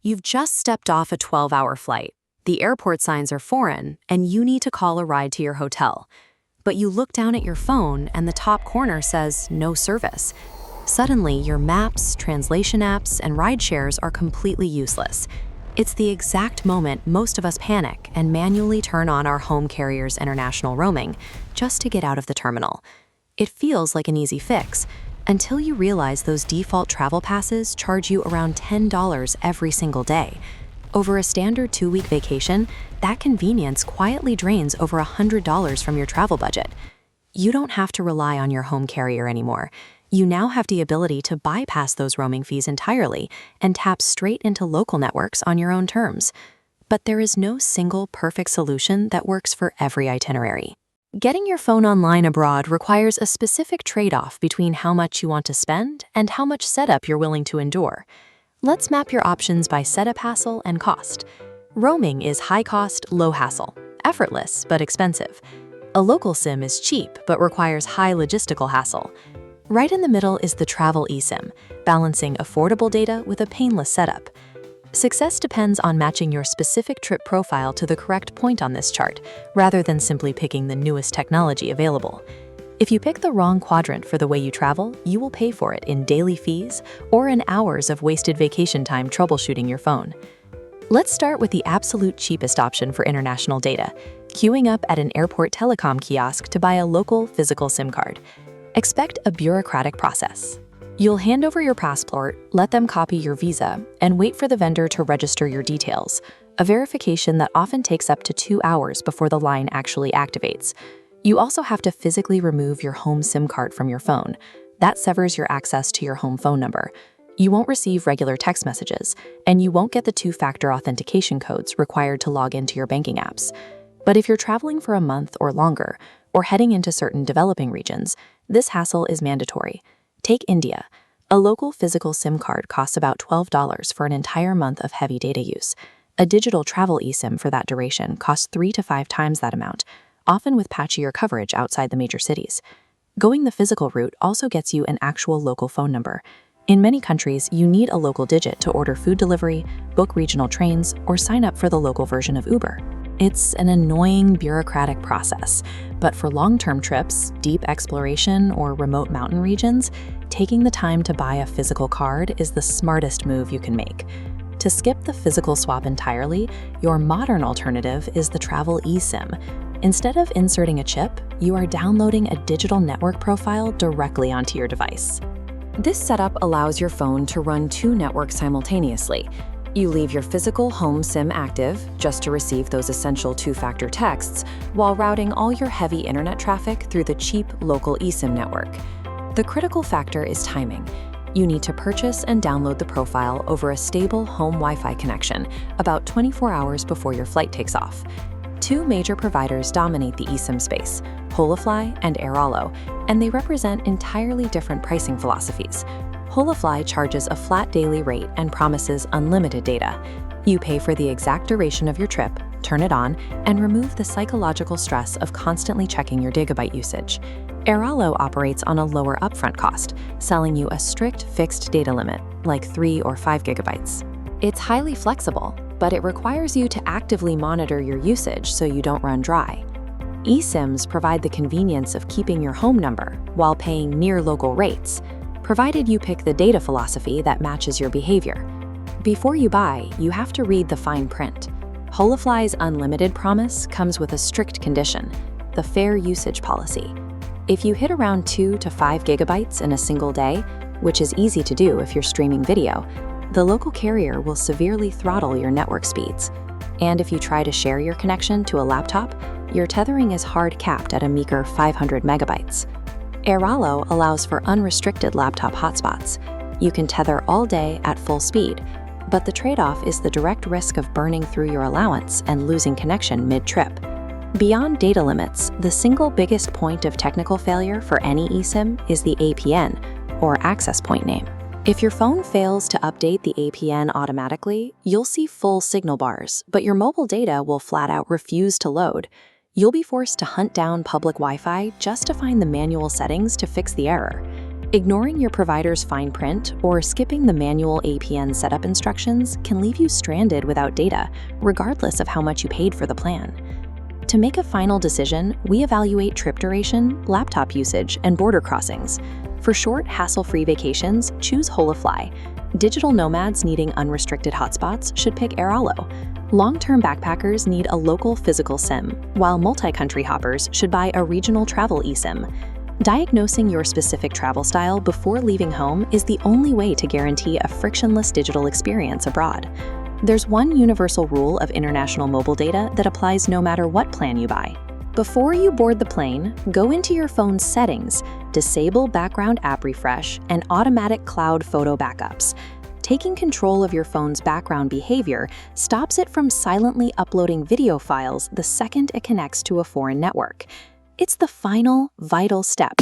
You've just stepped off a 12-hour flight. The airport signs are foreign, and you need to call a ride to your hotel. But you look down at your phone, and the top corner says no service. Suddenly, your maps, translation apps, and ride shares are completely useless. It's the exact moment most of us panic and manually turn on our home carrier's international roaming just to get out of the terminal. It feels like an easy fix, until you realize those default travel passes charge you around $10 every single day. Over a standard 2-week vacation, that convenience quietly drains over $100 from your travel budget. You don't have to rely on your home carrier anymore. You now have the ability to bypass those roaming fees entirely and tap straight into local networks on your own terms. But there is no single perfect solution that works for every itinerary. Getting your phone online abroad requires a specific trade-off between how much you want to spend and how much setup you're willing to endure. Let's map your options by setup hassle and cost. Roaming is high cost, low hassle, effortless but expensive. A local SIM is cheap but requires high logistical hassle. Right in the middle is the travel eSIM, balancing affordable data with a painless setup. Success depends on matching your specific trip profile to the correct point on this chart, rather than simply picking the newest technology available. If you pick the wrong quadrant for the way you travel, you will pay for it in daily fees or in hours of wasted vacation time troubleshooting your phone. Let's start with the absolute cheapest option for international data, queuing up at an airport telecom kiosk to buy a local physical SIM card. Expect a bureaucratic process. You'll hand over your passport, let them copy your visa, and wait for the vendor to register your details, a verification that often takes up to 2 hours before the line actually activates. You also have to physically remove your home SIM card from your phone. That severs your access to your home phone number. You won't receive regular text messages, and you won't get the 2-factor authentication codes required to log into your banking apps. But if you're traveling for a month or longer, or heading into certain developing regions, this hassle is mandatory. Take India. A local physical SIM card costs about $12 for an entire month of heavy data use. A digital travel eSIM for that duration costs 3 to 5 times that amount, often with patchier coverage outside the major cities. Going the physical route also gets you an actual local phone number. In many countries, you need a local digit to order food delivery, book regional trains, or sign up for the local version of Uber. It's an annoying bureaucratic process, but for long-term trips, deep exploration, or remote mountain regions, taking the time to buy a physical card is the smartest move you can make. To skip the physical swap entirely, your modern alternative is the travel eSIM. Instead of inserting a chip, you are downloading a digital network profile directly onto your device. This setup allows your phone to run 2 networks simultaneously. You leave your physical home SIM active, just to receive those essential 2-factor texts, while routing all your heavy internet traffic through the cheap local eSIM network. The critical factor is timing. You need to purchase and download the profile over a stable home Wi-Fi connection about 24 hours before your flight takes off. 2 major providers dominate the eSIM space, Holafly and Airalo, and they represent entirely different pricing philosophies. Holafly charges a flat daily rate and promises unlimited data. You pay for the exact duration of your trip, turn it on, and remove the psychological stress of constantly checking your gigabyte usage. Airalo operates on a lower upfront cost, selling you a strict fixed data limit, like 3 or 5 gigabytes. It's highly flexible, but it requires you to actively monitor your usage so you don't run dry. eSIMs provide the convenience of keeping your home number while paying near local rates, provided you pick the data philosophy that matches your behavior. Before you buy, you have to read the fine print. Holafly's unlimited promise comes with a strict condition, the fair usage policy. If you hit around 2 to 5 gigabytes in a single day, which is easy to do if you're streaming video, the local carrier will severely throttle your network speeds. And if you try to share your connection to a laptop, your tethering is hard capped at a meager 500 megabytes. Airalo allows for unrestricted laptop hotspots. You can tether all day at full speed, but the trade-off is the direct risk of burning through your allowance and losing connection mid-trip. Beyond data limits, the single biggest point of technical failure for any eSIM is the APN, or access point name. If your phone fails to update the APN automatically, you'll see full signal bars, but your mobile data will flat out refuse to load. You'll be forced to hunt down public Wi-Fi just to find the manual settings to fix the error. Ignoring your provider's fine print or skipping the manual APN setup instructions can leave you stranded without data, regardless of how much you paid for the plan. To make a final decision, we evaluate trip duration, laptop usage, and border crossings. For short, hassle-free vacations, choose Holafly. Digital nomads needing unrestricted hotspots should pick Airalo. Long-term backpackers need a local physical SIM, while multi-country hoppers should buy a regional travel eSIM. Diagnosing your specific travel style before leaving home is the only way to guarantee a frictionless digital experience abroad. There's one universal rule of international mobile data that applies no matter what plan you buy. Before you board the plane, go into your phone's settings, disable background app refresh, and automatic cloud photo backups. Taking control of your phone's background behavior stops it from silently uploading video files the second it connects to a foreign network. It's the final, vital step.